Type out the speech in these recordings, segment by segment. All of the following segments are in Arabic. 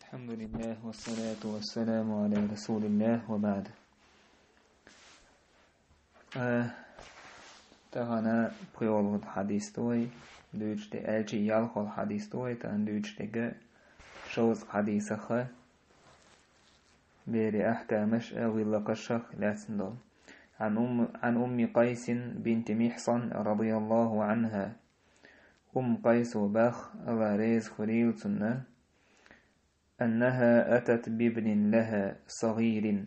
الحمد لله والصلاة والسلام على رسول الله وبعد. تهانا بقول الحديث توي دوج تي ألجي يالخو الحديث توي تان دوج تيجا شوز حديث خا بيري أحكامش أو لقشخ لا تندل عن أم قيس بنت محصن رضي الله عنها. قيس وباخ أغاريز خليل سنة أنها أتت بابن لها صغير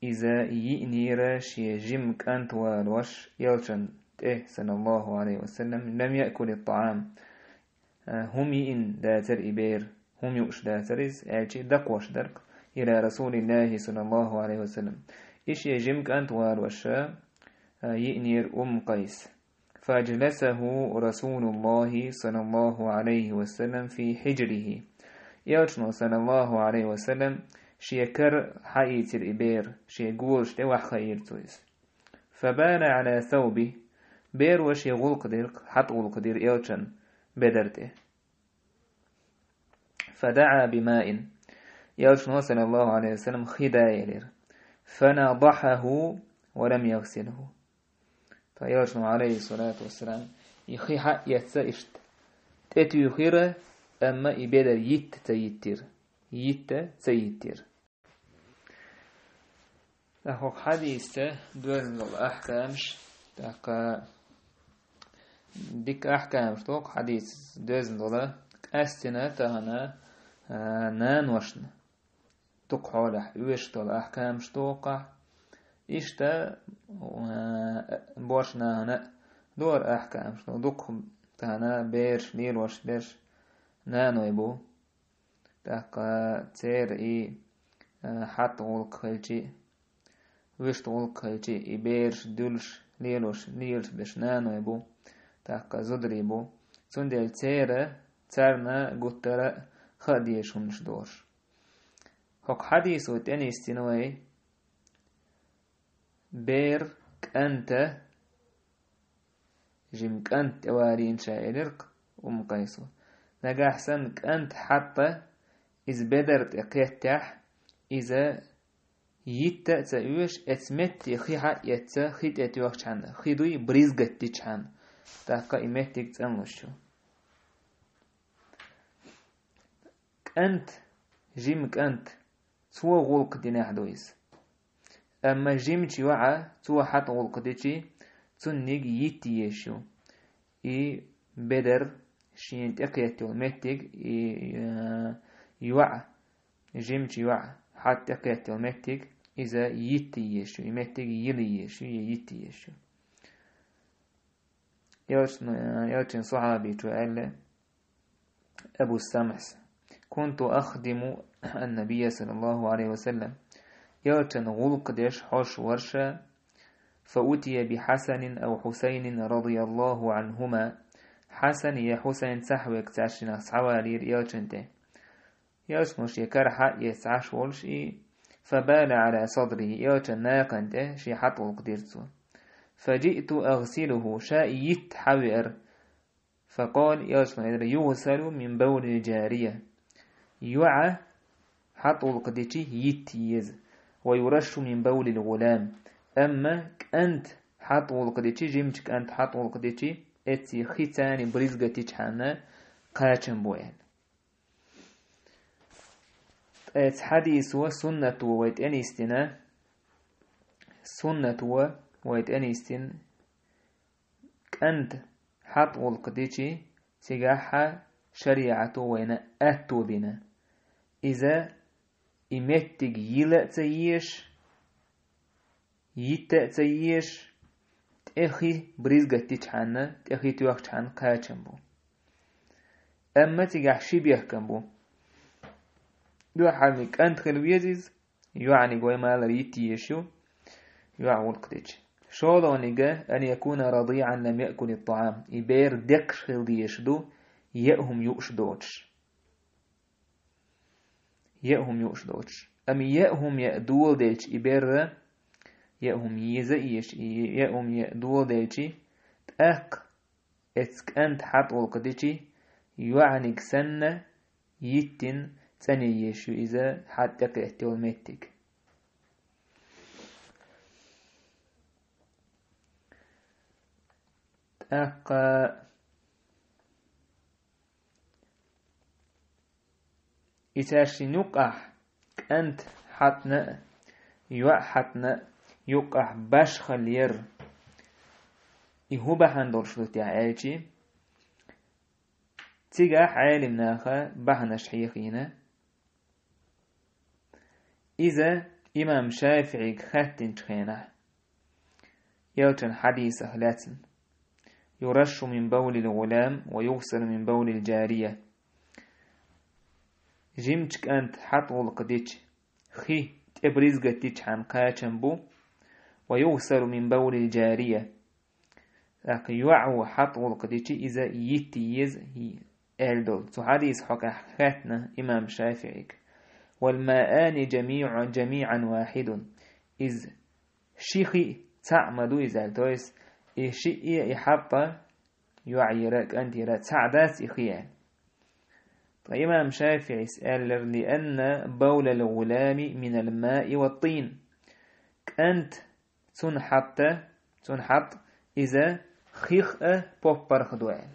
إذا يئنير شيجم كانت والوش يلشن صلى الله عليه وسلم لم يأكل الطعام هم إن داتر إبير هم يؤش داترز ألشي دقوش درك إلى رسول الله صلى الله عليه وسلم إيش يجم كانت والوش يئنير قيس فاجلسه رسول الله صلى الله عليه وسلم في حجره يلشنو صلى الله عليه وسلم شيكر حيث الإبير شيقولش توح خير تويس فبان على ثوبه بير وشي غلق ديرك حط غلق دير يلشن بدرته فدعا بماء يلشنو صلى الله عليه وسلم خدايلر فنضحه ولم يغسله فيلشنو عليه الصلاة والسلام يخي حق يتسئشت تأتي يخيره أما إبادر يت تيتر أخو حديث دوزن الأحكامش تاقا ديك أحكامش توق حديث دوزن الله أستنا تهنا نان وشن توق حولح يوشت الأحكامش توقع إشتا بوشنا هنا دور أحكامش توق تهنا بيرش ليل وش بيرش نانو يبو تاقا تير حط غلق خلجي وشت غلق خلجي بيرش دولش ليلوش بش نانو يبو تاقا زدر يبو سندل تيرنا قطر خديش ونش دورش حق حديث وتاني استنوي بير كأنت جيم كأنت وارين شايلرك قيسو نجاح سنك أنت حتى إذا بدرت إقيتح إذا يتا تأويش أتمت يخيها يتا خيت أتوقش عنه خيدوي بريزقت تيجان تاقا إمتك تأمشو أنت جيمك أنت سوى غلق ديناح دويس أما جيمك وعا سوى حتى غلق ديشي تنيج يتي يشو بدر شين تقيت المتج يوع جيمت يوع حتى تقيت المتج إذا يتي يشو المتج يلي يشو يتي يشو يلشن صحابي تقال أبو السمس كنت أخدم النبي صلى الله عليه وسلم يلشن غلق ديش حش ورشة فأتي بحسن أو حسين رضي الله عنهما حسن يا حسين سحوك تعشنا سحوالير يلشنته يلشنوش يكرحة يسعش ولش فبال على صدره يلشن ناقنته شي حطو قدرته فجئت أغسله شاء يتحوئر فقال يلشن يغسل من بول الجارية يوعى حطو القدرته يتيز ويرش من بول الغلام أما أنت حطو القدرته جمجك أنت حطو القدرته اتي خيتاني بريزغتي تشانا قاچن بوين ات حديث وسنة ويت انيستنا سنة ويت انيستن انت حط والقديتي سيغاحا شريعته وين اتو بنا اذا امتك يلا تيش يتا تيش تأخي بريزغتي تحانا تأخي توقت تحان قاچن بو أما تيجح شبيه كان بو دو حالك أنت خلويزيز يعني قوي ما لريتي يشو يعول قديش شو نجا أن يكون رضيعا لم يأكل الطعام يبير دقش خلدي يشدو يأهم يؤشدوش أم يأهم يأدول ديش يبير يأهم يزيش يأهم يأدول ديشي تأق اتك أنت حط والقديشي يعني كسنة يتن تاني يشو إذا حتى كأتيول ميتك أقا إتاشي نقح أنت حتنا يوأ حتنا يقح باش خلير يهوبا هندور شلوتي عايشي تيجاح عالم ناخا بحنش حيخينا إذا إمام شافعي خاتن تخينا يوتن حديثة لاتن يرش من بول الغلام ويغسل من بول الجارية جيمتك أنت حطول قديش خي تبريز قديش عن قاتن بو ويغسل من بول الجارية لكن يوعو حطول قديش إذا يتيز ألدول حديث حكا خاتنا إمام شافعي والماءان جميعا واحد إذ شيخي تعمدو إذا التويس إشيء إحطة يعيرك أنت لا تعداس إخيان فإمام شافعي سأل لأن بول الغلام من الماء والطين أنت تنحط إذا خيخ بوبر خدوان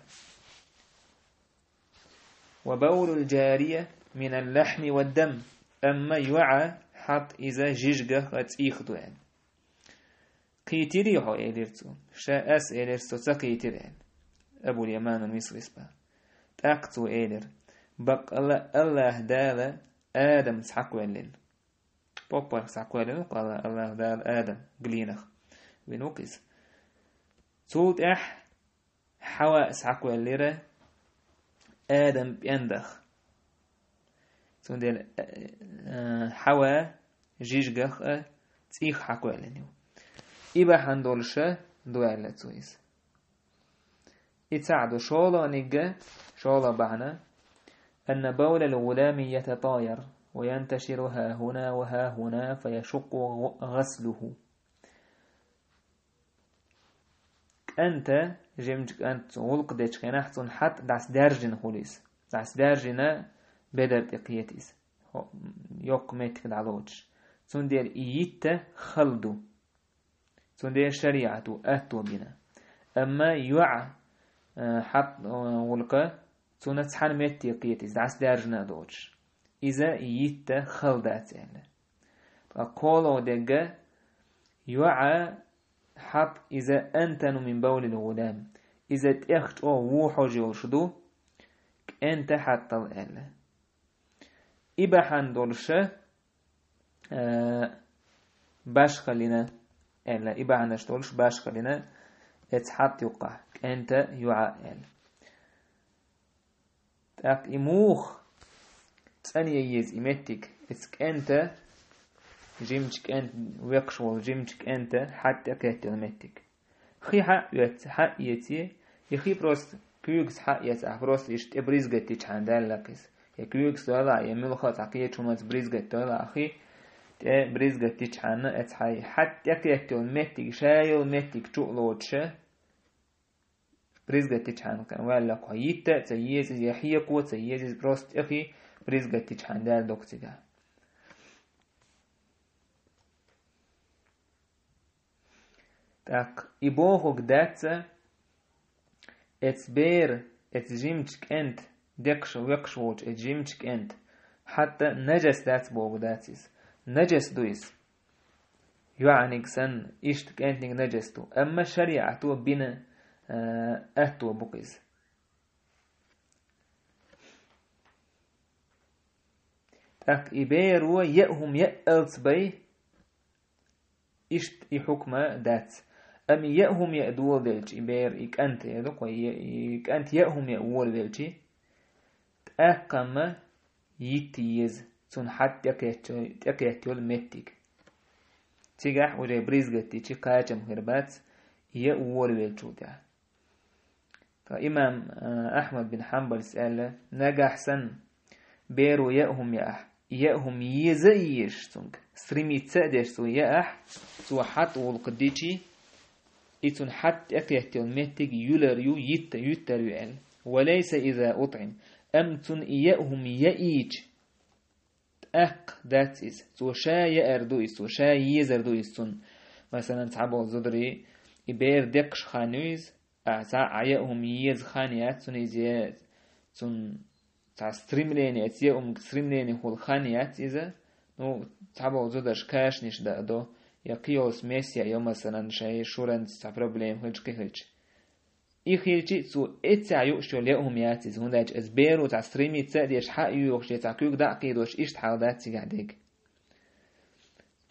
وبول الجارية من اللحم والدم أما يوعى حط إذا جيجغة تيخدوان قيتيري هو إليرتو شاء أس إليرتو تقيتيرين أبو اليمان المصري سبا تاقتو إلير بق الله دال آدم تحكوين لين بوبر تحكوين لين قال الله دال آدم قلينخ بنوكس تولت حواء تحكوين ليرة آدم بيندخ تولت حواء جيجغخ تيخ حكوين لين إبا هندولشة دوالة تويس إتعدو شولا نجا شولا بعنا أن بول الغلام يتطاير وينتشر ها هنا وها هنا فيشق غسله أنت جمجك أنت غلق ديش خناحتون حت داس دارجن خليس داس دارجنا بدر تقيتيس يوك ميتك دعوش تندير إيتا خلدو تندير شريعة أهتو بنا أما يوع حط ولقى تنتحن ميتي قيتيس داس دارجنا دوش إذا يتا خلدات يعني فقولوا دقا يوع حط إذا أنتن من بول الغلام إذا تأخت أو وحو جوشدو أنت حتى الآن إبا حندولشة باش خلينا إلا إبا حندولش باش خلينا اتحط يقع أنت يعاء تاق إموخ تانية يز إمتك اتك أنت جيمتك أنت ويقشول جيمتك أنت حتى كهت إمتك خي حق يتي يخي بروست كيوكس حق يتع بروست يشت إبريز قتيش عندال لكس يكيوكس دولا يميل خاط عقية شمات بريز قت دولا أخي بريز قتيش عنا اتحي حتى كهت إمتك شايل متك تقلوتشه بريز قتيش عنا كان ولا قيتا تييز يحيى قوة تييز بروست أخي بريز قتيش عندال دوكتيكا tak i bohog daca ets beer ets jimchk ent deksh wekshwoch et jimchk ent hatta najas dats bohog datsis najas duis يعني كسن إشت كأنتك نجستو أما الشريعة تو بنا أهتو بقيز تاك إبيرو يأهم يألت بي إشت يحكم دات أم يأهم يأدول دلش إبير إك أنت يدوك وإك أنت يأهم يأول دلش تأكما يتيز تون حتى يكيتول متك تيجح وجاي بريزغتي تي قاچم هربات يأول دلشو ده فإمام أحمد بن حنبل سأل نجح سن بيرو يأهم يزيش تونك سريمي تسادش تو يأح تو حط والقديتي إتون حت أكيهت المتج يلريو يتريو وليس إذا أطعم أمتن إياهم يأيج أق دات إز تو شاي أردو إز تو شاي يزردو إزتون مثلا تعبوا زدري إبير دقش خانويز أعسى عيائهم يز خانيات تون إزياد تون تع ستريمليني أتيائهم ستريمليني هو الخانيات إذا نو تعبوا زدرش كاش نش دادو يقيوس ميسيا يوم مثلا شاي شورنس تع بروبليم هلج كهلج إخيلتي تو إتسع يوشو ليهم ياتيز هنداج أزبيرو تع ستريمي تساديش حق يوشي تع كيوك داقي دوش إشت حالدات سيقعدك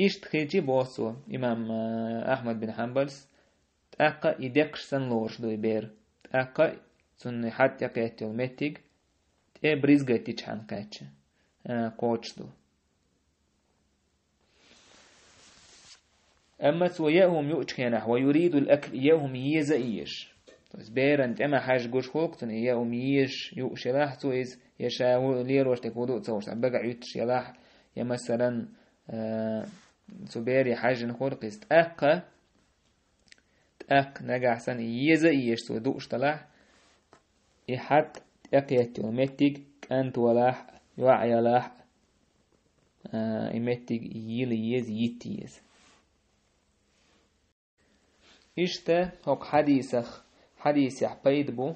إشت خيلتي بوصو إمام أحمد بن حنبلس تأقا إدقش سن لورش دو يبير تأقا تن حتى قيتو المتيق تأبريزغة تيجحان قاتش قوتش دو أما تو يأهم يؤتكينح ويريد الأكل يأهم يزئيش بيرن أما حاج جوش خوكتن يأهم يش يؤشلاح تو إز يشاو ليروش تكودو تصورش بقى يتش يلاح يا مثلا سبيري حاج نخلق تأقا نجح سن يزئيش تو دوش تلاح إحد أقيت يومتك أنت ولاح يوعي لاح إمتك يليز يتيز إشتا هوك حديث يحبيد بو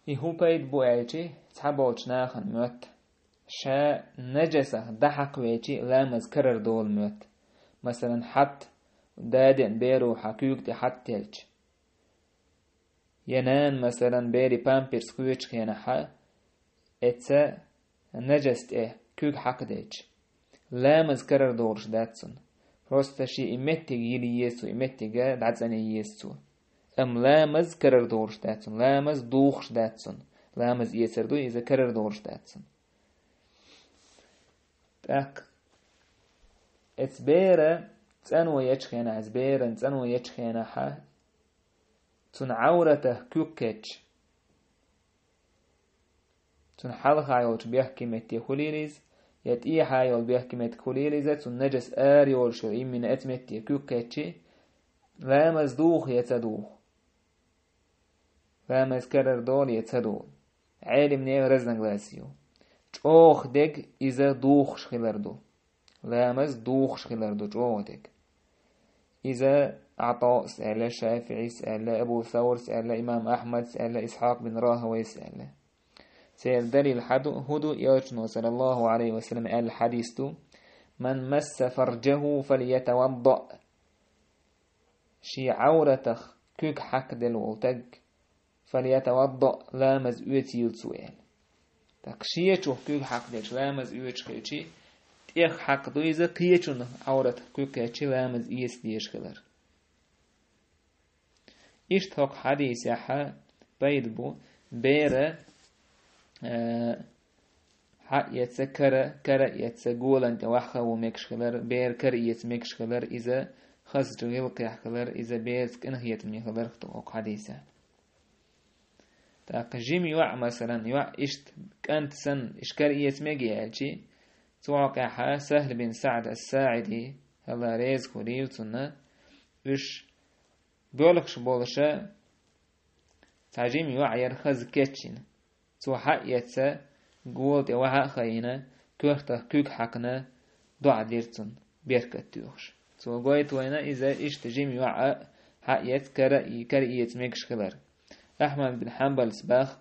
إهو بيد بو أيجي تحبوش ناخن موت شا نجسة ضحك ويجي لا مذكرر دول موت مثلا حت دادن بيرو حكيوك دي حت تلج ينان مثلا بيري بامبرس كويتش خيانحا اتسا نجست كوك حق ديج لا مذكرر دورش داتسون روستا شي إمتك يلي يسو إمتك دعزاني يسو أم لامز كرر دورش داتسون لامز دوخش داتسون لامز يسردو إذا كرر دورش داتسون تاك اتبيرا تسانو يجخينا اتبيرا تسانو يجخينا حا تون عورته كوكتش تون حلق عيوش بيحكي متي خليليز يتئي حيول بيحكي متي خليليز تون نجس آريول شرعي من اتمتي كوكتش لامز دوخ يتدوخ لامز كرر دول يتدول عالم نيه رزن غلاسيو چوخ دك إذا دوخ شخلردو لامز دوخ شخلردو چوخ دك إذا عطاء سأل شافعي سأل أبو ثور سأل إمام أحمد سأل إسحاق بن راهوي سأل سير دليل هدو يوجنو صلى الله عليه وسلم الحديث من مس فرجه فليتوضأ شي عورتخ كوك حق دل والتق فليتوضأ لامز يوتيل سؤال تقشيتو كوك حق دل لامز يوتشي تيخ حق دو إذا قيتشون عورتخ كوك يتشي لامز إيس ديش خلر إشتاق حديث يحا بيد بو بيرا حق يتسا كرا يتسا قول انت وحخا ومكش خلر بير كر يتمكش خلر إذا خاص يلقي خلر إذا بيرسك إنه يتمي خلر اختوق حديثة تاق جيم يوع مثلا يوع إشت كانت سن إشكال يتمجي يالشي توقع حا سهل بن سعد الساعدي هلا ريز خليل تنا إش بيولكش بولشا تعجيم يوع يرخز كتشين تو حق يتسا قولت وحق خينا كوختا كوك حقنا دعا ديرتون بيركت توخش تو قويت وينا إذا إشت جيم يوع حق يت كرئي يتمكش خلر أحمد بن حنبل سباخ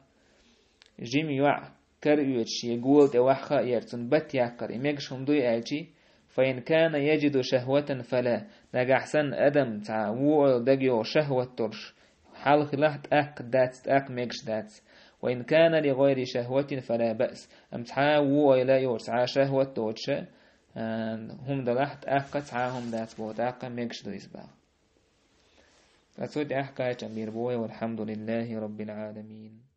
جيم يوع كرئي يتشي قولت وحق يرتون بات يعقر إمكش هم دوي آجي فإن كان يجد شهوة فلا نجح سن أدم تعوو دقيو شهوة ترش حال خلاحت أق داتس أق مكش داتس وإن كان لغير شهوة فلا بأس أم تعاو إلى يورس شهوة توتش هم دلحت أق تعاهم داتس بوت أق مكش دو إسباغ أسود أحكا جمير بوي والحمد لله رب العالمين.